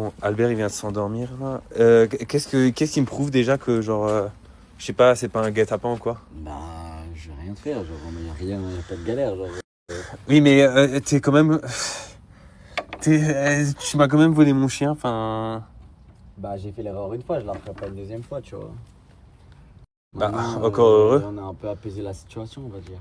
Bon, Albert, il vient de s'endormir là. Qu'est-ce qui me prouve déjà que, genre, je sais pas, c'est pas un guet-apens ou quoi? Bah, je vais rien te faire, genre, y a rien, y a pas de galère, genre. Oui, mais t'es quand même. Tu m'as quand même volé mon chien, enfin. Bah, j'ai fait l'erreur une fois, je la ferai pas une deuxième fois, tu vois. Bah, Maintenant, encore heureux. on a un peu apaisé la situation, on va dire.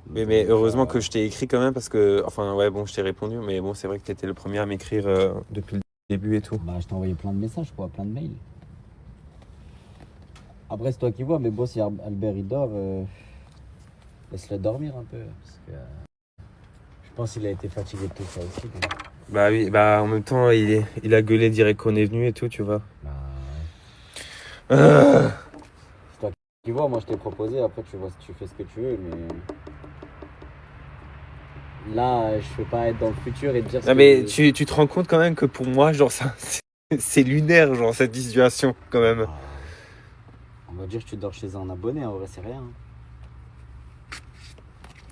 Mais Donc, heureusement que je t'ai écrit quand même parce que. Enfin, ouais, bon, je t'ai répondu, mais bon, c'est vrai que t'étais le premier à m'écrire depuis le début et tout. bah, je t'ai envoyé plein de messages, quoi, plein de mails. Après, c'est toi qui vois, mais bon, si Albert il dort, laisse-le dormir un peu. Parce que je pense qu'il a été fatigué de tout ça aussi, quoi. Bah oui, bah en même temps, il a gueulé direct qu'on est venu et tout, tu vois. Bah, Euh, c'est toi qui vois, moi je t'ai proposé, après tu vois si tu fais ce que tu veux, mais. Là, je peux pas être dans le futur et te dire ce Non, mais que. tu te rends compte quand même que pour moi, genre, ça, c'est lunaire, genre, cette situation, quand même. Bah, on va dire que tu dors chez un abonné, en vrai, c'est rien.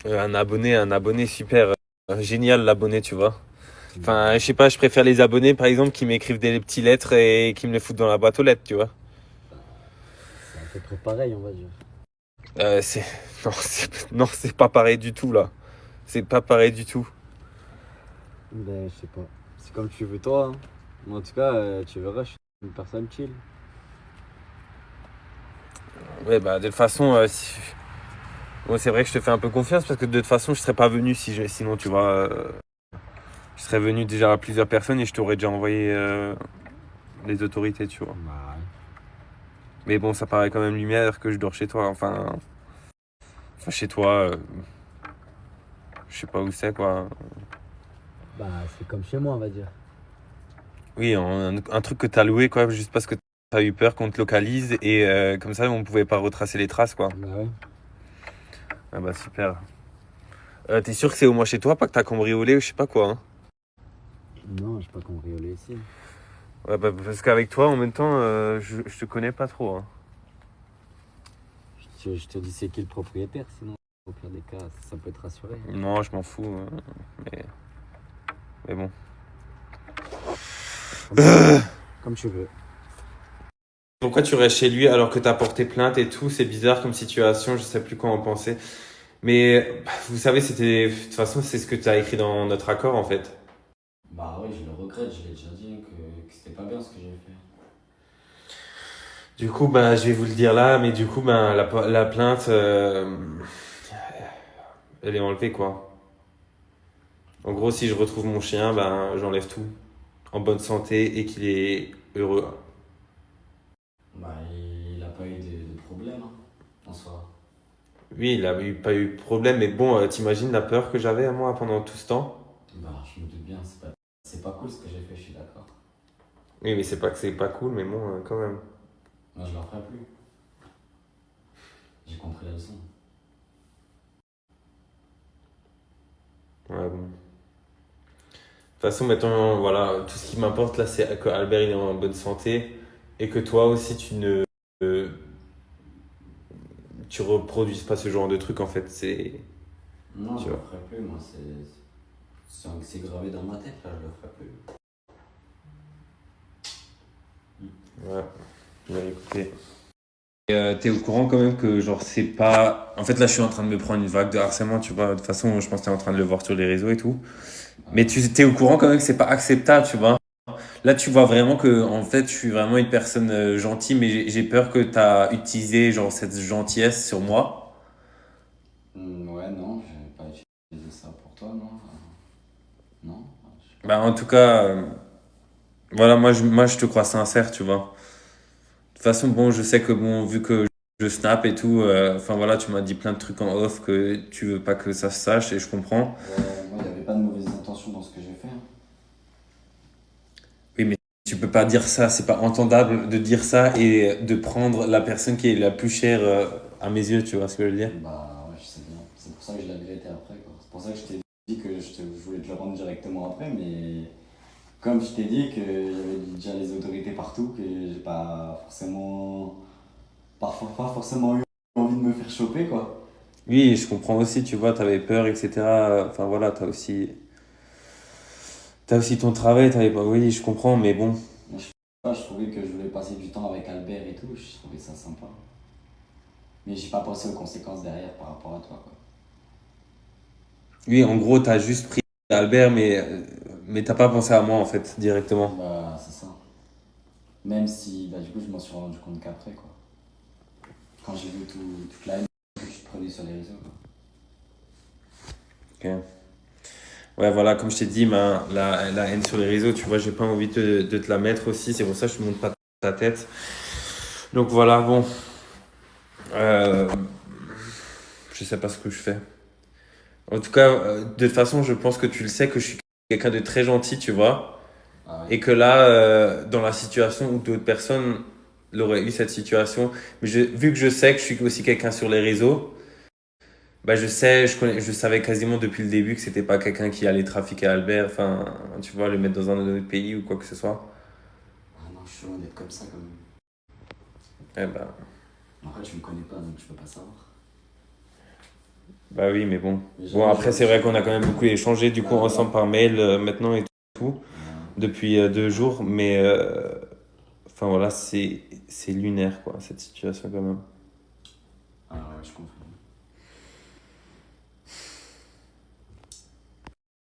Un abonné super génial, l'abonné, tu vois. Enfin, Bah, je sais pas, je préfère les abonnés, par exemple, qui m'écrivent des petites lettres et qui me les foutent dans la boîte aux lettres, tu vois. c'est à peu près pareil, on va dire. C'est... Non, c'est pas pareil du tout, là. C'est pas pareil du tout. Ben, je sais pas. C'est comme tu veux, toi, hein. Mais en tout cas, tu verras, je suis une personne chill. Ouais, bah, de toute façon, bon, c'est vrai que je te fais un peu confiance parce que de toute façon, je serais pas venu sinon, tu vois. Je serais venu déjà à plusieurs personnes et je t'aurais déjà envoyé les autorités, tu vois. Bah, ouais. Mais bon, ça paraît quand même lumière que je dors chez toi. Enfin chez toi, je sais pas où c'est, quoi. Bah, c'est comme chez moi, on va dire. Oui, un truc que t'as loué, quoi, juste parce que t'as eu peur qu'on te localise et comme ça, on pouvait pas retracer les traces, quoi. Bah, ouais. Ah bah super. T'es sûr que c'est au moins chez toi, pas que t'as cambriolé ou je sais pas quoi, hein? Non, j'ai pas cambriolé ici. Ouais, bah parce qu'avec toi, en même temps, je te connais pas trop, hein. Je te dis c'est qui le propriétaire, sinon, au pire des cas, ça peut te rassurer, hein. Non, je m'en fous, mais, mais bon. Comme tu veux. Comme tu veux. Pourquoi tu restes chez lui alors que t'as porté plainte et tout? C'est bizarre comme situation, je sais plus quoi en penser. Mais bah, vous savez, c'était. De toute façon, c'est ce que t'as écrit dans notre accord en fait. Bah, oui, je le regrette, je l'ai déjà dit, hein, que c'était pas bien ce que j'ai fait. Du coup, ben, je vais vous le dire là, mais du coup, ben, la plainte, elle est enlevée quoi. En gros, si je retrouve mon chien, ben, j'enlève tout. En bonne santé et qu'il est heureux. Bah, il a pas eu de problème, hein, en soi. Oui, il a pas eu de problème, mais bon, t'imagines la peur que j'avais moi pendant tout ce temps? Bah, je me doute bien, c'est pas cool ce que j'ai fait, je suis d'accord. Oui, mais c'est pas que c'est pas cool, mais bon, quand même. Moi, je le referai plus. J'ai compris la leçon. Ouais, bon. De toute façon, maintenant, voilà, tout ce qui m'importe là, c'est que Albert il est en bonne santé et que toi aussi euh, tu reproduises pas ce genre de truc en fait. C'est, Non, tu je le vois. ferai plus, moi, c'est gravé dans ma tête, là, je le ferai plus. Ouais. Ouais, écoutez. T'es au courant quand même que genre c'est pas. En fait là, je suis en train de me prendre une vague de harcèlement, tu vois. De toute façon, je pense que t'es en train de le voir sur les réseaux et tout. Mais tu t'es au courant quand même que c'est pas acceptable, tu vois. Là, tu vois vraiment que, en fait, je suis vraiment une personne gentille, mais j'ai peur que tu as utilisé genre cette gentillesse sur moi. Ouais, non, je vais pas utiliser ça pour toi, non. Non, je sais pas. Bah, en tout cas, voilà, moi, je te crois sincère, tu vois. De toute façon, bon, je sais que, bon, vu que je snap et tout, enfin voilà, tu m'as dit plein de trucs en off que tu veux pas que ça se sache et je comprends. Ouais, moi, il n'y avait pas de mauvaises intentions dans ce que j'ai fait, hein. Oui, mais tu peux pas dire ça, c'est pas entendable de dire ça et de prendre la personne qui est la plus chère à mes yeux, tu vois ce que je veux dire? Bah, ouais, je sais bien. C'est pour ça que je l'avais été après, quoi. C'est pour ça que je t'ai dit que je voulais te le rendre directement après, mais comme je t'ai dit qu'il y avait déjà les autorités partout, que j'ai pas forcément eu envie de me faire choper, quoi. Oui, je comprends aussi, tu vois, t'avais peur, etc. Enfin voilà, T'as aussi ton travail, t'avais pas. Oui, je comprends, mais bon. Je trouvais que je voulais passer du temps avec Albert et tout, je trouvais ça sympa. Mais j'ai pas pensé aux conséquences derrière par rapport à toi, quoi. Oui, en gros, t'as juste pris Albert, mais t'as pas pensé à moi, en fait, directement. Bah, c'est ça. Même si, bah, du coup, je m'en suis rendu compte qu'après, quoi. Quand j'ai vu toute la haine que tu te prenais sur les réseaux, quoi. Ok. Ouais, voilà, comme je t'ai dit, la haine sur les réseaux, tu vois, j'ai pas envie de te la mettre aussi, c'est pour ça que je te montre pas ta tête. Donc voilà, bon. Euh, je sais pas ce que je fais. En tout cas, de toute façon, je pense que tu le sais que je suis quelqu'un de très gentil, tu vois. Ah ouais. Et que là, dans la situation où d'autres personnes l'auraient eu cette situation, mais vu que je sais que je suis aussi quelqu'un sur les réseaux, bah je savais quasiment depuis le début que c'était pas quelqu'un qui allait trafiquer Albert, enfin, tu vois, le mettre dans un autre pays ou quoi que ce soit. Ah non, je suis loin d'être comme ça, quand même. Eh ben, Après, tu me connais pas, donc je peux pas savoir. bah oui, mais bon. Mais Bon, jamais après, j'aurais c'est vrai pu. qu'on a quand même beaucoup échangé du coup Bah, ensemble voilà. par mail maintenant et tout, depuis 2 jours, mais enfin voilà, c'est lunaire quoi, cette situation quand même. Ah ouais, je comprends.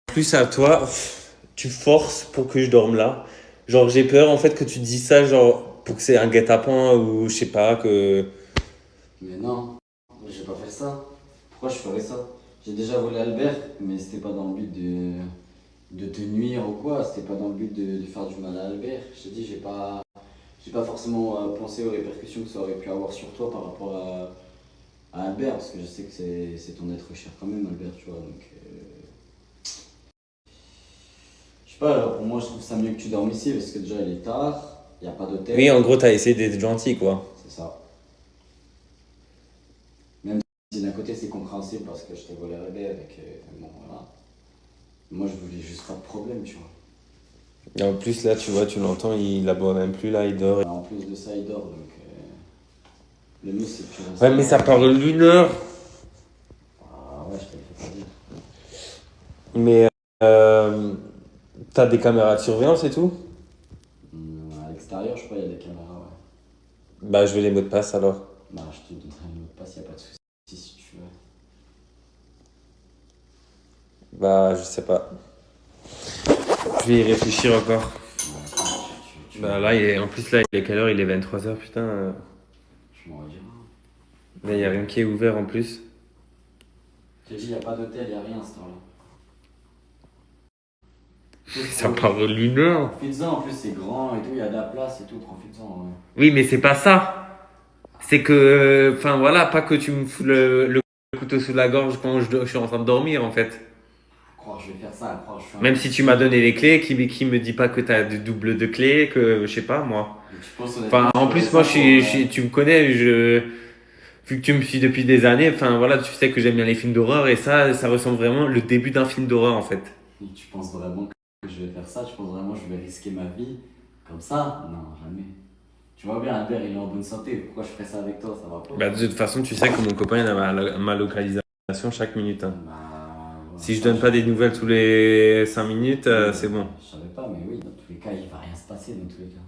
Plus à toi, tu forces pour que je dorme là. Genre, j'ai peur en fait que tu dis ça, genre, pour que c'est un guet-apens ou je sais pas, que. Mais non, je vais pas faire ça. Pourquoi je ferais ça? J'ai déjà volé Albert, mais c'était pas dans le but de te nuire ou quoi, c'était pas dans le but de faire du mal à Albert. Je t'ai dit, j'ai pas forcément pensé aux répercussions que ça aurait pu avoir sur toi par rapport à Albert, parce que je sais que c'est ton être cher quand même, Albert, tu vois. Donc, je sais pas, alors pour moi, je trouve ça mieux que tu dormes ici, parce que déjà, il est tard, il n'y a pas Oui, en d'hôtel, gros, t'as essayé d'être gentil quoi. c'est ça. Même si d'un côté, c'est compréhensible parce que je t'ai volé Albert et que, bon, voilà. Moi, je voulais juste pas de problème, tu vois. Et en plus, là, tu vois, tu l'entends, il aboie même plus, là, il dort. En plus de ça, il dort, donc le mieux, c'est que tu restes Ouais, mais là. ça parle d'une heure. Ah ouais, je te le fais pas dire. Mais t'as des caméras de surveillance et tout? À l'extérieur, je crois, il y a des caméras, ouais. Bah, je veux les mots de passe alors. Bah, je te donnerai un mot de passe, y a pas de souci si tu veux. Bah, je sais pas. Je vais y réfléchir encore. Ouais, Bah, là, en plus, là, il est quelle heure? Il est 23h, putain. tu m'en rediras. Là, il y a rien qui est ouvert en plus. Je t'ai dit, y a pas d'hôtel, y a rien à ce temps-là. Ça parle d'une heure. Profites-en, en plus, c'est grand et tout, y a de la place et tout, profites-en. Ouais. Oui, mais c'est pas ça. C'est que, enfin voilà, pas que tu me fous le couteau sous la gorge quand je suis en train de dormir en fait. Croire que je vais faire ça, croire que je suis un Même si tu m'as donné les clés, qui me dit pas que t'as de double de clés, que je sais pas moi. Mais tu penses honnêtement Enfin, que en je ferais plus, moi, ça pour. tu me connais, vu que tu me suis depuis des années, enfin voilà, tu sais que j'aime bien les films d'horreur et ça ressemble vraiment le début d'un film d'horreur en fait. Tu penses vraiment que je vais faire ça? Tu penses vraiment que je vais risquer ma vie comme ça? Non, jamais. Tu vois bien, Albert, il est en bonne santé. Pourquoi je ferais ça avec toi? Ça va pas. Bah, de toute façon, tu sais que mon copain il a ma localisation chaque minute, hein. Bah, voilà, Si je ça, donne pas des nouvelles tous les 5 minutes, c'est bon. Je savais pas, mais oui, dans tous les cas, il va rien se passer dans tous les cas.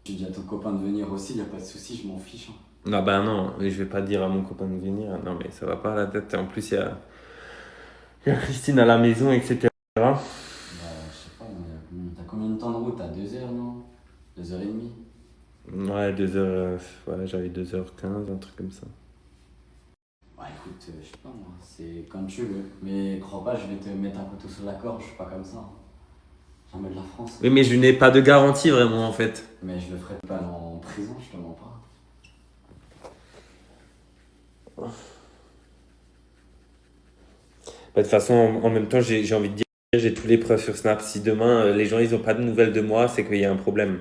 Tu dis à ton copain de venir aussi, y a pas de souci, je m'en fiche, hein. Non, bah non, mais je vais pas dire à mon copain de venir. Non, mais ça va pas à la tête. En plus, il y a Christine à la maison, etc. Bah, je sais pas, t'as combien de temps de route? T'as 2 heures, non? 2 heures et demie? Ouais, 2h, ouais, j'avais 2h15, un truc comme ça. Bah écoute, je sais pas moi, c'est comme tu veux. Mais crois pas, je vais te mettre un couteau sur la gorge, je suis pas comme ça, hein. Jamais de la France. Oui, mais je n'ai pas de garantie vraiment en fait. Mais je le ferai pas en prison, je te mens pas. Bah, de toute façon, en même temps, j'ai envie de dire, j'ai tous les preuves sur Snap. Si demain, les gens, ils ont pas de nouvelles de moi, c'est qu'il y a un problème.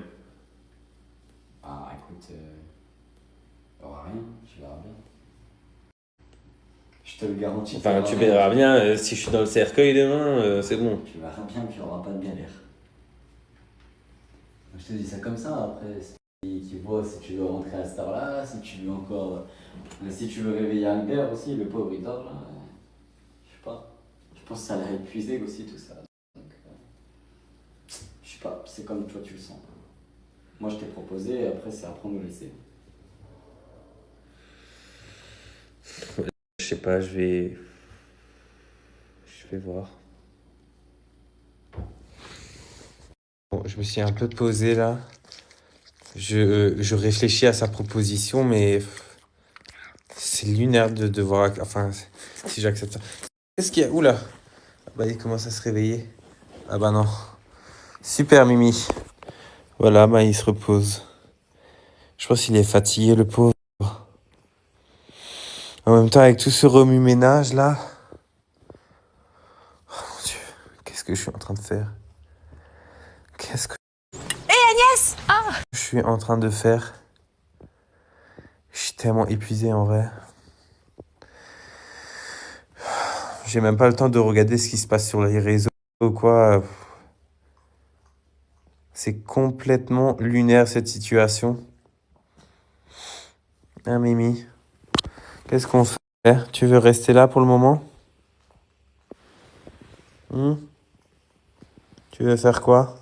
Ah écoute, y aura rien, tu verras bien. Je te le garantis. Enfin, tu verras bien, si je suis dans le cercueil demain, c'est bon. Tu verras bien qu'il n'y aura pas de galère. Je te dis ça comme ça, après, tu vois si tu veux rentrer à cette heure-là, si tu veux encore. Si tu veux réveiller Albert aussi, le pauvre il dort là. Je sais pas. Je pense que ça l'a épuisé aussi tout ça. Donc, sais pas, c'est comme toi tu le sens. Moi je t'ai proposé, et après c'est à prendre ou laisser. Je sais pas, je vais voir. Bon, je me suis un peu posé là. Je réfléchis à sa proposition, mais c'est lunaire de devoir. Enfin, si j'accepte ça. Qu'est-ce qu'il y a? Oula! Ah bah, il commence à se réveiller. Ah bah non. Super, Mimi. Voilà, bah, il se repose. Je pense qu'il est fatigué, le pauvre. En même temps, avec tout ce remue-ménage là. Oh mon Dieu, qu'est-ce que je suis en train de faire? Qu'est-ce que je suis en train de faire? Je suis tellement épuisé en vrai. J'ai même pas le temps de regarder ce qui se passe sur les réseaux ou quoi. C'est complètement lunaire cette situation. Hein, Mimi? Qu'est-ce qu'on fait? Tu veux rester là pour le moment? Hmm. Tu veux faire quoi?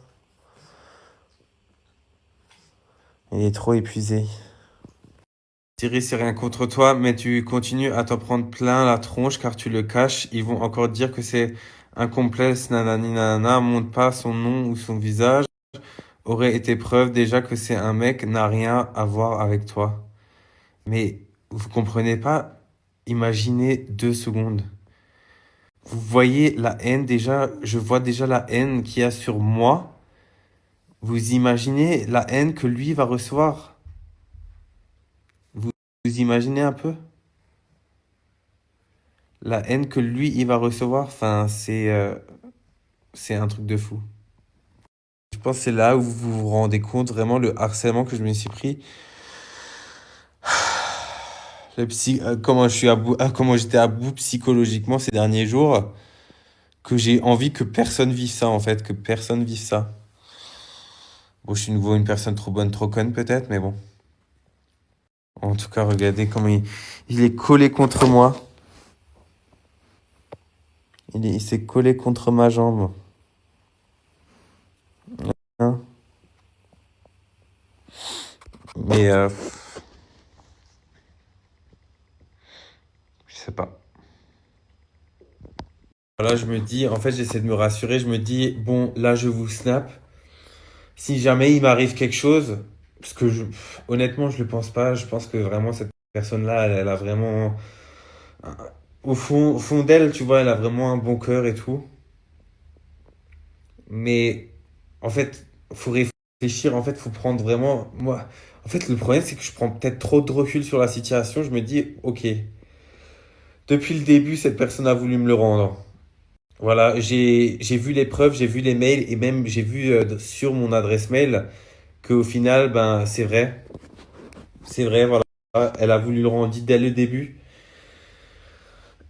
Il est trop épuisé. Thierry, c'est rien contre toi, mais tu continues à t'en prendre plein la tronche car tu le caches. Ils vont encore dire que c'est un complexe, nanani nanana, montre pas son nom ou son visage. Aurait été preuve déjà que c'est un mec, n'a rien à voir avec toi. Mais vous comprenez pas? Imaginez 2 secondes. Vous voyez la haine déjà, je vois déjà la haine qu'il y a sur moi. Vous imaginez la haine que lui va recevoir? Vous, vous imaginez un peu? La haine que lui, il va recevoir, enfin, c'est un truc de fou. Je pense que c'est là où vous vous rendez compte vraiment le harcèlement que je me suis pris. Comment je suis comment j'étais à bout psychologiquement ces derniers jours, que j'ai envie que personne vive ça en fait, que personne vive ça. Bon, je suis nouveau une personne trop bonne, trop conne peut-être, mais bon. En tout cas, regardez comment il est collé contre moi. Il s'est collé contre ma jambe. Hein. Mais je sais pas. Voilà, je me dis, en fait, j'essaie de me rassurer. Je me dis, bon, là, je vous snap. Si jamais il m'arrive quelque chose, parce que honnêtement, je le pense pas. Je pense que vraiment, cette personne-là, elle a vraiment, au fond d'elle, tu vois, elle a vraiment un bon cœur et tout. Mais en fait, faut réfléchir. En fait, faut prendre vraiment. Moi, en fait, le problème, c'est que je prends peut-être trop de recul sur la situation. Je me dis, ok, depuis le début, cette personne a voulu me le rendre. Voilà, j'ai vu les preuves, j'ai vu les mails et même j'ai vu sur mon adresse mail qu'au final, ben, c'est vrai. C'est vrai, voilà. Elle a voulu le rendre dès le début.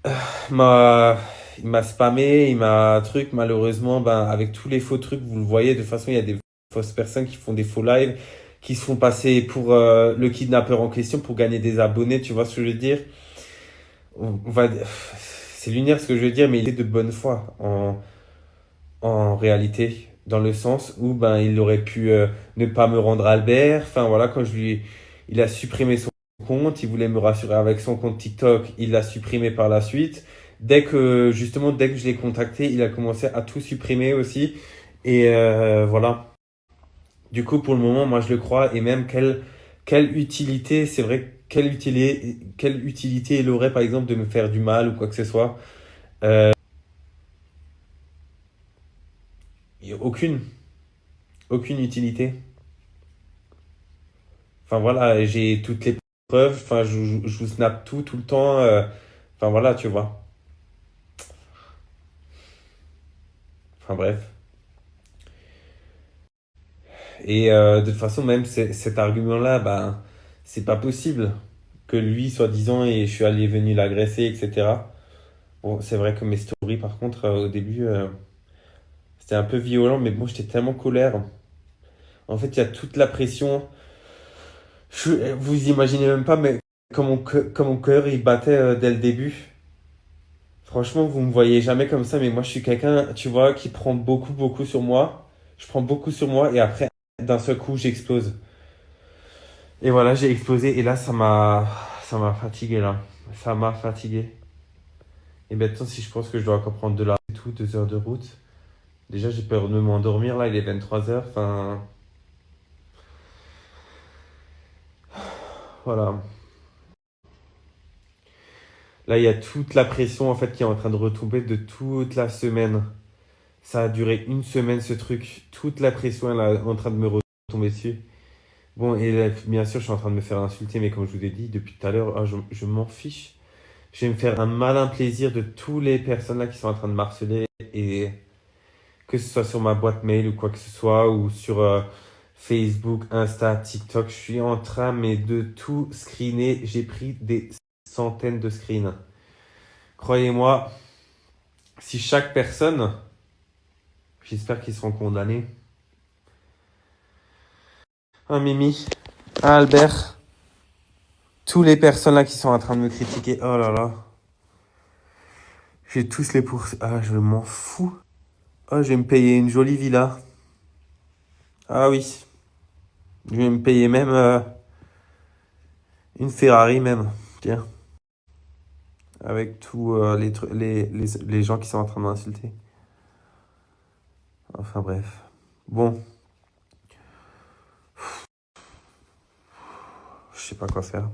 Il m'a, il m'a spammé, il m'a truc. Malheureusement, ben, avec tous les faux trucs, vous le voyez, de toute façon, il y a des fausses personnes qui font des faux lives, qui se font passer pour le kidnappeur en question pour gagner des abonnés, tu vois ce que je veux dire? On va, c'est lunaire ce que je veux dire, mais il est de bonne foi en réalité, dans le sens où ben, il aurait pu ne pas me rendre Albert. Enfin voilà, il a supprimé son compte, il voulait me rassurer avec son compte TikTok, il l'a supprimé par la suite. Justement, dès que je l'ai contacté, il a commencé à tout supprimer aussi. Et voilà. Du coup, pour le moment, moi je le crois. Et même quelle utilité, c'est vrai, quelle utilité il aurait par exemple de me faire du mal ou quoi que ce soit. Aucune, aucune utilité. Enfin voilà, j'ai toutes les preuves. Enfin, je vous snap tout le temps. Enfin voilà, tu vois. Enfin bref. Et de toute façon, même cet argument-là, ben, c'est pas possible que lui, soi-disant, et je suis allé venu l'agresser, etc. Bon, c'est vrai que mes stories, par contre, au début, c'était un peu violent, mais bon, j'étais tellement en colère. En fait, il y a toute la pression. Vous imaginez même pas, mais comme mon cœur, il battait dès le début. Franchement, vous me voyez jamais comme ça, mais moi, je suis quelqu'un, tu vois, qui prend beaucoup, beaucoup sur moi. Je prends beaucoup sur moi et après, d'un seul coup, j'explose. Et voilà, j'ai explosé et là, ça m'a fatigué là. Ça m'a fatigué. Et maintenant, si je pense que je dois encore prendre de la et tout, 2 heures de route. Déjà, j'ai peur de m'endormir là, il est 23 heures. Enfin, voilà. Là, il y a toute la pression en fait qui est en train de retomber de toute la semaine. Ça a duré une semaine ce truc. Toute la pression elle est en train de me retomber dessus. Bon, et là, bien sûr, je suis en train de me faire insulter, mais comme je vous ai dit depuis tout à l'heure, je m'en fiche. Je vais me faire un malin plaisir de toutes les personnes là qui sont en train de m'harceler et que ce soit sur ma boîte mail ou quoi que ce soit ou sur Facebook, Insta, TikTok, je suis en train mais de tout screener. J'ai pris des centaines de screens. Croyez-moi, si chaque personne, j'espère qu'ils seront condamnés. Un Mimi, un Albert, tous les personnes là qui sont en train de me critiquer. Oh là là. Je vais tous les poursuivre. Ah, je m'en fous. Oh, je vais me payer une jolie villa. Ah oui. Je vais me payer même une Ferrari même. Tiens. Avec tous les gens qui sont en train de m'insulter. Enfin bref. Bon, je sais pas quoi faire.